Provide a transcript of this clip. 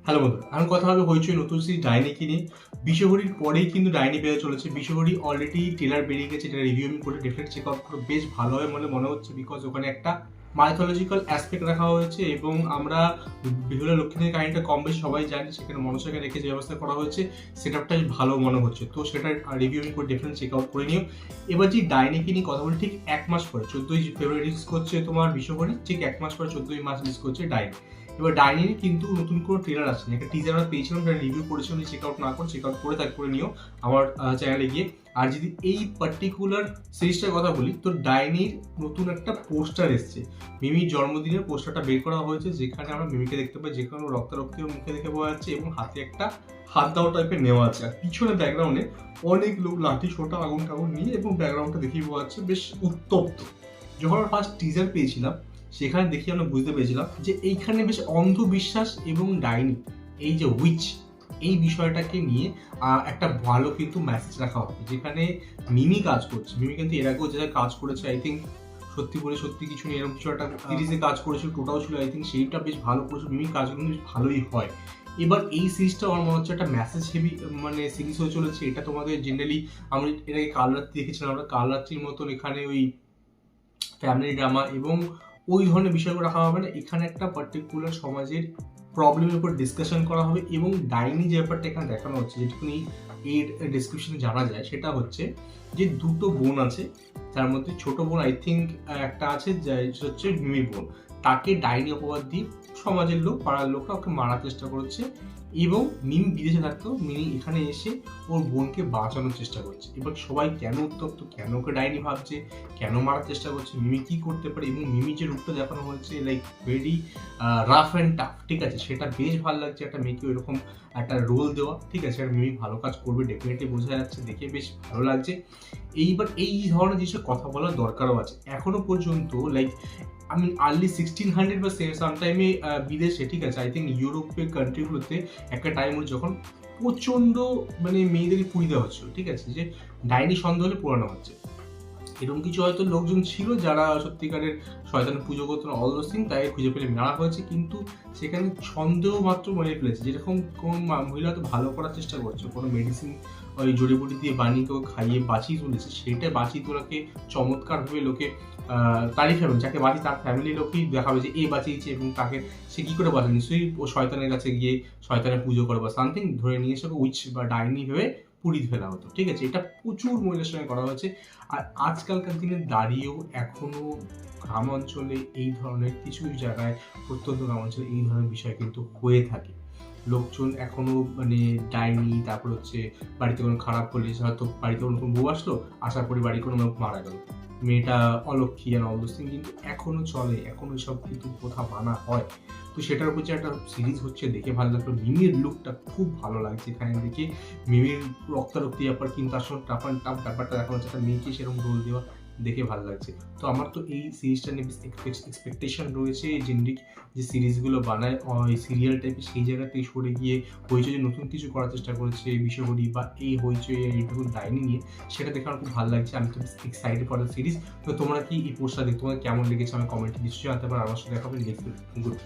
Hello বন্ধুরা, এখন কথা হবে হইচই নতুন সিরিজ ডাইনিকে নিয়ে। বিশ্বহরির পরেই কিন্তু ডাইনি বেরোতে চলেছে। বিশ্বহরি অলরেডি ট্রেলার বেরিয়ে গেছে, এটা রিভিউ আমি করে ডেফিনেট চেক আউট করে বেশ ভালো হয় বলে মনে হচ্ছে, বিকজ ওখানে একটা মাইথোলজিক্যাল অ্যাসপেক্ট রাখা হয়েছে এবং আমরা বিহুলা লক্ষ্মীদের কাহিনীটা কম বেশি সবাই জানি। সেখানে মনসাকে রেখে যে ব্যবস্থা করা হয়েছে সেটআপটা ভালো মনে হচ্ছে, তো সেটা রিভিউ আমি করে ডেফিনেট চেক আউট করে নিও। এবার যে ডাইনিকে নিয়ে কথা বলি, ঠিক এক মাস পরে 14ই ফেব্রুয়ারি রিলিজ করছে তোমার বিশ্বহরি, ঠিক এক মাস পরে 14ই মার্চ রিলিজ করছে ডাইনি। এবার ডাইনির কিন্তু নতুন কোনো ট্রেলার আসছে না, একটা টিজার আমরা পেয়েছিলাম, সেটা রিভিউ করেছিলাম। চেক আউট না করে চেক আউট করে নিও আমার চ্যানেলে গিয়ে। আর যদি এই পার্টিকুলার সিরিজটার কথা বলি, তো ডাইনির নতুন একটা পোস্টার এসছে, মিমির জন্মদিনের পোস্টারটা বের করা হয়েছে, যেখানে আমরা মিমিকে দেখতে পাই, যেখানে রক্তারক্তি মুখে দেখে পাওয়া যাচ্ছে এবং হাতে একটা হাত দেওয়া টাইপের নেওয়া আছে। আর পিছনে ব্যাকগ্রাউন্ডে অনেক লোক লাঠি ছোটা আগুন টাগুন নিয়ে, এবং ব্যাকগ্রাউন্ডটা দেখেই পাওয়া যাচ্ছে বেশ উত্তপ্ত। যখন আমরা ফার্স্ট টিজার পেয়েছিলাম, সেখানে দেখে আমরা বুঝতে পেরেছিলাম যে এইখানে বেশ অন্ধবিশ্বাস এবং ডাইনি, এই যে উইচ, এই বিষয়টাকে নিয়ে একটা ভালো কিন্তু মেসেজ রাখা হবে। যেখানে মিমি কাজ করছে, মিমি কিন্তু এর আগেও যেটা কাজ করেছে, আই থিঙ্ক সত্যি বলে সত্যি কিছু নেই এরকম কিছু একটা সিরিজে কাজ করেছিল, টোটাল ছিল আই থিঙ্ক, সেইটা বেশ ভালো করেছে। মিমি কাজগুলো বেশ ভালোই হয়। এবার এই সিরিজটা আমার মনে হচ্ছে একটা মেসেজ হেভি মানে সিরিজ হয়ে চলেছে। এটা তোমাদের জেনারেলি আমি এর আগে কাল রাত্রি দেখেছিলাম, আমরা কাল রাত্রির মতন এখানে ওই ফ্যামিলি ড্রামা এবং ওই ধরনের বিষয়গুলো রাখা হবে না। এখানে একটা পার্টিকুলার সমাজের প্রবলেমের উপর ডিসকাশন করা হবে। এবং ডাইনি যে ব্যাপারটা এখানে দেখানো হচ্ছে, যেটুকুনি এর ডিসক্রিপশনে জানা যায়, সেটা হচ্ছে যে দুটো বোন আছে, তার মধ্যে ছোট বোন আই থিঙ্ক একটা আছে, যে হচ্ছে মিমির বোন, তাকে ডাইনি অপবাদ দিয়ে সমাজের লোক, পাড়ার লোকরা ওকে মারার চেষ্টা করেছে। এবং মিমি বিদেশে থাকতো, মিমি এখানে এসে ওর বোনকে বাঁচানোর চেষ্টা করছে। এবার সবাই কেন উত্তপ্ত, কেন ওকে ডাইনি ভাবছে, কেন মারার চেষ্টা করছে, মিমি কি করতে পারে, এবং মিমি যে রূপটা দেখানো হয়েছে like very rough and tough, ঠিক আছে, সেটা বেশ ভালো লাগছে। একটা মেয়েকে এরকম একটা রোল দেওয়া, ঠিক আছে, আর মিমি ভালো কাজ করবে ডেফিনেটলি বোঝা যাচ্ছে, দেখে বেশ ভালো লাগছে। এইবার এই ধরনের জিনিসের কথা বলার দরকারও আছে। এখনো পর্যন্ত লাইক আমি আর্লি 1600 বা সামটাইমে বিদেশে, ঠিক আছে, আই থিঙ্ক ইউরোপের কান্ট্রিগুলোতে একটা টাইম হলো যখন প্রচণ্ড মানে মেয়েদেরকে পুড়িয়ে দেওয়া হচ্ছিল, ঠিক আছে, যে ডাইনি সন্দেহ হলে পোড়ানো হচ্ছে। এরকম কিছু হয়তো লোকজন ছিল যারা সত্যিকারের শয়তানের পুজো করতো না, অল দোজ থিং, তাই খুঁজে পেলে মারা হয়েছে। কিন্তু সেখানে সন্দেহ মাত্র মেরে ফেলেছে, যেরকম কোন মহিলা তো ভালো করার চেষ্টা করছে, কোনো মেডিসিন ওই জড়িবুটি দিয়ে বানিয়ে কেউ খাইয়ে বাঁচিয়ে তুলেছে, সেটা বাঁচিয়ে তোলাকে চমৎকারভাবে লোকে তারিফ হবে, যাকে বাঁচি তার ফ্যামিলির লোকই দেখাবে যে এ বাঁচিয়েছে, এবং তাকে সে কী করে বাঁচে, নিশ্চয়ই ও শয়তানের কাছে গিয়ে শয়তানের পুজো করে বা সামথিং ধরে নিয়ে এসে উইচ বা ডাইনি ভেবে পুড়িয়ে ফেলা হতো, ঠিক আছে। এটা প্রচুর মহিলার সঙ্গে করা হয়েছে। আর আজকালকার দিনে দাঁড়িয়েও এখনো গ্রাম অঞ্চলে এই ধরনের কিছু কিছু জায়গায়, প্রত্যন্ত গ্রাম অঞ্চলে এই ধরনের বিষয় কিন্তু হয়ে থাকে। লোকজন এখনো মানে ডাইনি, তারপর হচ্ছে বাড়িতে কোনো খারাপ হলে, হয়তো বাড়িতে কোনো বউ আসলো, আসার পরে বাড়ির কোনো লোক মারা গেল, মেয়েটা অলক্ষী আর অলদোস্তিং, কিন্তু এখনো চলে, এখনো সব কিন্তু প্রথা মানা হয়। তো সেটার উপর যে একটা সিরিজ হচ্ছে, দেখে ভালো লাগলো। মিমির লুকটা খুব ভালো লাগছে এখানে দেখে, মিমির রক্তারক্তি ব্যাপার, কিন্তু আসলে টাফ অ্যান্ড টাফ ব্যাপারটা দেখানো হচ্ছে, একটা মেয়েকে সেরকম রোল দেওয়া, দেখে ভালো লাগছে। তো আমার তো এই সিরিজটা নিয়ে এক্সপেকটেশন রয়েছে। জেনারিক যে সিরিজগুলো বানায় ওই সিরিয়াল টাইপের, সেই জায়গাতেই সরে গিয়ে হইচই নতুন কিছু করার চেষ্টা করেছে বিশ্বকরি, বা এই হইচই এইটুকু ডাইনি নিয়ে, সেটা দেখে আমার খুব ভালো লাগছে। আমি তো এক্সাইটেড ফর দ্য সিরিজ। তো তোমরা কি এই পোস্টটা দেখে তোমার কেমন লেগেছে আমি কমেন্টে নিশ্চয়ই জানাতে পারো। আমার সাথে দেখা হবে নেক্সট গুড।